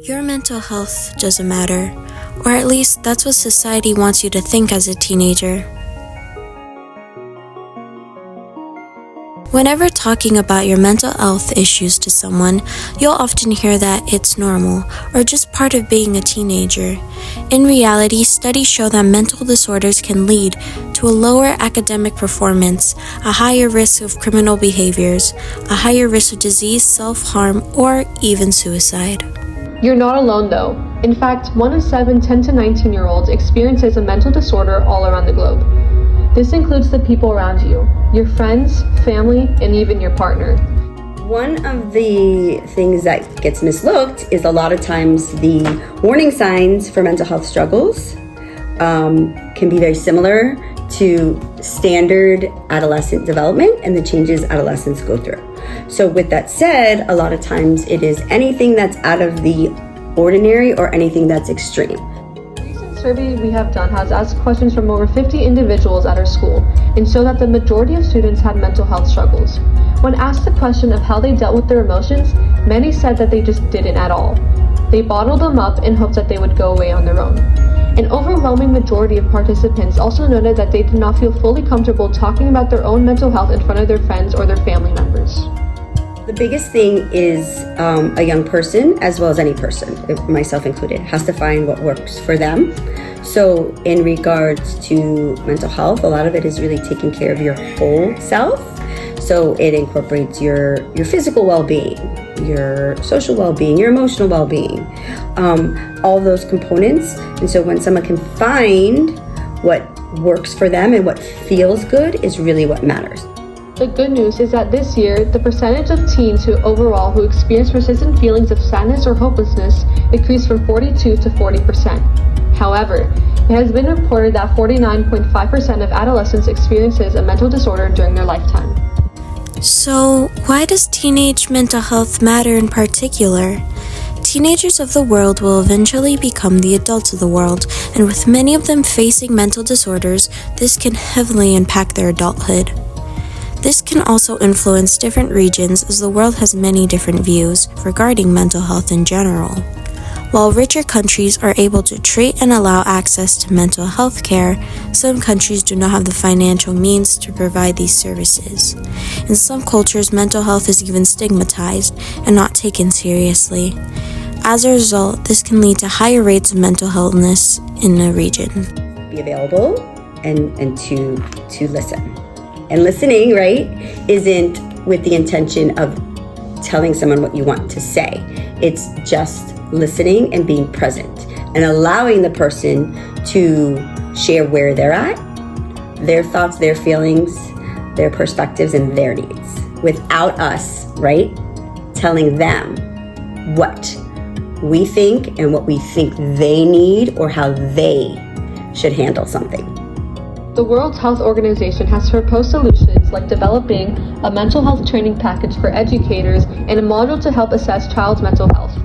Your mental health doesn't matter, or at least that's what society wants you to think as a teenager. Whenever talking about your mental health issues to someone, you'll often hear that it's normal or just part of being a teenager. In reality, studies show that mental disorders can lead to a lower academic performance, a higher risk of criminal behaviors, a higher risk of disease, self-harm, or even suicide. You're not alone though. In fact, 1 in 7 10 to 19-year-olds experiences a mental disorder all around the globe. This includes the people around you, your friends, family, and even your partner. One of the things that gets mislooked is a lot of times the warning signs for mental health struggles can be very similar to standard adolescent development and the changes adolescents go through. So with that said, a lot of times it is anything that's out of the ordinary or anything that's extreme. Survey we have done has asked questions from over 50 individuals at our school and showed that the majority of students had mental health struggles. When asked the question of how they dealt with their emotions, many said that they just didn't at all. They bottled them up in hopes that they would go away on their own. An overwhelming majority of participants also noted that they did not feel fully comfortable talking about their own mental health in front of their friends or their family members. The biggest thing is a young person, as well as any person, myself included, has to find what works for them. So in regards to mental health, a lot of it is really taking care of your whole self. So it incorporates your physical well-being, your social well-being, your emotional well-being, all those components. And so when someone can find what works for them and what feels good is really what matters. The good news is that this year, the percentage of teens who experience persistent feelings of sadness or hopelessness decreased from 42 to 40%. However, it has been reported that 49.5% of adolescents experiences a mental disorder during their lifetime. So, why does teenage mental health matter in particular? Teenagers of the world will eventually become the adults of the world, and with many of them facing mental disorders, this can heavily impact their adulthood. This can also influence different regions as the world has many different views regarding mental health in general. While richer countries are able to treat and allow access to mental health care, some countries do not have the financial means to provide these services. In some cultures, mental health is even stigmatized and not taken seriously. As a result, this can lead to higher rates of mental illness in a region. Be available and to listen. And listening, right, isn't with the intention of telling someone what you want to say. It's just listening and being present and allowing the person to share where they're at, their thoughts, their feelings, their perspectives, and their needs without us, right, telling them what we think and what we think they need or how they should handle something. The World Health Organization has proposed solutions like developing a mental health training package for educators and a module to help assess child's mental health.